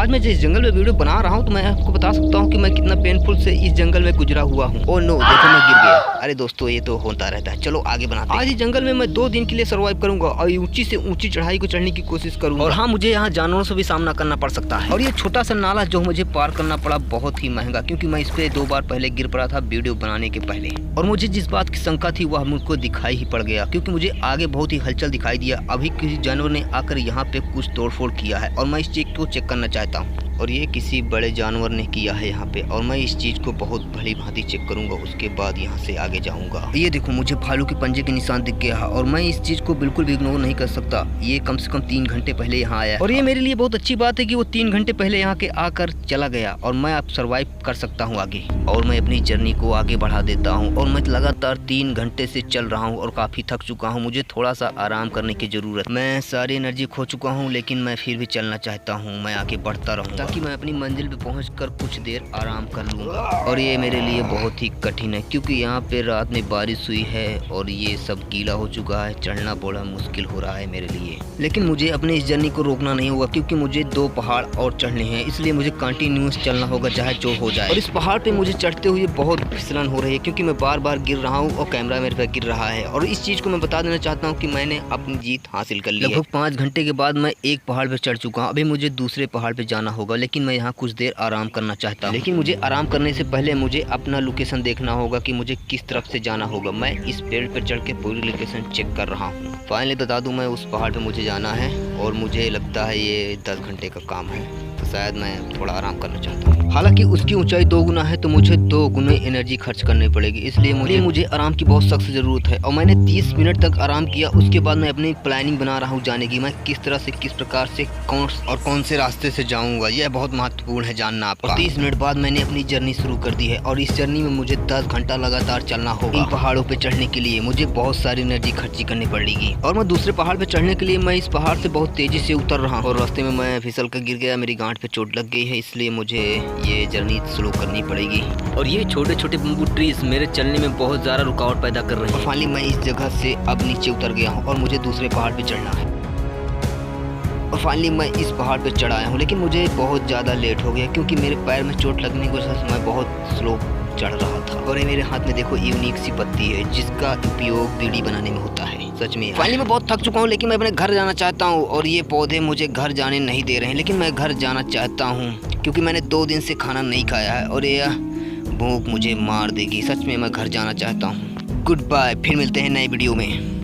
आज मैं जिस जंगल में वीडियो बना रहा हूँ तो मैं आपको बता सकता हूँ कि मैं कितना पेनफुल से इस जंगल में गुजरा हुआ हूँ। ओह नो, देखो मैं गिर गया। अरे दोस्तों, ये तो होता रहता है। चलो आगे बनाते हैं। आज इस जंगल में मैं 2 दिन के लिए सर्वाइव करूंगा और ऊंची से ऊंची चढ़ाई को चढ़ने की कोशिश करूंगा। और हाँ, मुझे यहाँ जानवरों से भी सामना करना पड़ सकता है। और ये छोटा सा नाला जो मुझे पार करना पड़ा बहुत ही महंगा, क्योंकि मैं इस पे 2 बार पहले गिर पड़ा था वीडियो बनाने के पहले। और मुझे जिस बात की शंका थी वह मुझको दिखाई ही पड़ गया, क्योंकि मुझे आगे बहुत ही हलचल दिखाई दिया। अभी किसी जानवर ने आकर यहाँ पे कुछ तोड़फोड़ किया है और मैं इस चीज को चेक करना चाहता हूँ। और ये किसी बड़े जानवर ने किया है यहाँ पे, और मैं इस चीज को बहुत भली भांति चेक करूंगा, उसके बाद यहाँ से आगे जाऊंगा। ये देखो, मुझे भालू के पंजे के निशान दिख गया है और मैं इस चीज को बिल्कुल भी इग्नोर नहीं कर सकता। ये कम से कम 3 घंटे पहले यहाँ आया और ये मेरे लिए बहुत अच्छी बात है कि वो 3 घंटे पहले यहाँ के आकर चला गया और मैं अब सर्वाइव कर सकता हूँ आगे। और मैं अपनी जर्नी को आगे बढ़ा देता हूँ। और मैं लगातार 3 घंटे से चल रहा हूँ और काफी थक चुका हूँ। मुझे थोड़ा सा आराम करने की जरूरत। मैं सारी एनर्जी खो चुका हूँ, लेकिन मैं फिर भी चलना चाहता हूँ। मैं आगे बढ़ता रहूँ ताकि मैं अपनी मंजिल पे पहुंचकर कुछ देर आराम कर लूँगा। और ये मेरे लिए बहुत ही कठिन है, क्योंकि यहाँ पे रात में बारिश हुई है और ये सब गीला हो चुका है। चढ़ना बड़ा मुश्किल हो रहा है मेरे लिए, लेकिन मुझे अपने इस जर्नी को रोकना नहीं होगा, क्योंकि मुझे 2 पहाड़ और चढ़ने हैं। इसलिए मुझे कंटिन्यूस चलना होगा, चाहे जो हो जाए। और इस पहाड़ पे मुझे चढ़ते हुए बहुत फिसलन हो रही है, क्योंकि मैं बार बार गिर रहा हूँ और कैमरा मेरे पे गिर रहा है। और इस चीज को मैं बता देना चाहता हूँ कि मैंने अपनी जीत हासिल कर ली है। लगभग 5 घंटे के बाद मैं एक पहाड़ पे चढ़ चुका हूँ। अभी मुझे दूसरे पहाड़ पे जाना होगा, लेकिन मैं यहाँ कुछ देर आराम करना चाहता हूँ। लेकिन मुझे आराम करने से पहले मुझे अपना लोकेशन देखना होगा कि मुझे किस तरफ से जाना होगा। मैं इस पेड़ पर चढ़ के पूरी लोकेशन चेक कर रहा हूँ। फाइनली बता दूं, मैं उस पहाड़ पे मुझे जाना है और मुझे लगता है ये 10 घंटे का काम है, तो शायद मैं थोड़ा आराम करना चाहता हूँ। हालांकि उसकी ऊंचाई 2 गुना है, तो मुझे 2 गुना एनर्जी खर्च करनी पड़ेगी। इसलिए मुझे आराम की बहुत सख्त जरूरत है। और मैंने 30 मिनट तक आराम किया। उसके बाद मैं अपनी प्लानिंग बना रहा हूँ जाने की। मैं किस तरह से, किस प्रकार से, कौन से रास्ते से जाऊँगा, यह बहुत महत्वपूर्ण है जानना आपका। 30 मिनट बाद मैंने अपनी जर्नी शुरू कर दी है और इस जर्नी में मुझे 10 घंटा लगातार चलना होगा। इन पहाड़ों पे चढ़ने के लिए मुझे बहुत सारी एनर्जी खर्ची करनी पड़ेगी। और मैं दूसरे पहाड़ पे चढ़ने के लिए मैं इस पहाड़ से बहुत तेजी से उतर रहा हूँ और रास्ते में मैं फिसल कर गिर गया। मेरी गांठ पे चोट लग गई है, इसलिए मुझे ये जर्नी स्लो करनी पड़ेगी। और ये छोटे छोटे बम्बू ट्रीज मेरे चलने में बहुत ज़्यादा रुकावट पैदा कर रहे हैं। फाइनली मैं इस जगह से अब नीचे उतर गया हूँ और मुझे दूसरे पहाड़ पे चढ़ना है। और फाइनली मैं इस पहाड़ पे चढ़ आया हूँ, लेकिन मुझे बहुत ज़्यादा लेट हो गया, क्योंकि मेरे पैर में चोट लगने की वजह से मैं बहुत स्लो चढ़ रहा था। और ये मेरे हाथ में देखो यूनिक सी पत्ती है, जिसका उपयोग बीड़ी बनाने में होता है। सच में फाइनली मैं बहुत थक चुका हूँ, लेकिन मैं अपने घर जाना चाहता हूँ। और ये पौधे मुझे घर जाने नहीं दे रहे हैं, लेकिन मैं घर जाना चाहता हूँ, क्योंकि मैंने 2 दिन से खाना नहीं खाया है और ये भूख मुझे मार देगी। सच में मैं घर जाना चाहता हूँ। गुड बाय, फिर मिलते हैं नए वीडियो में।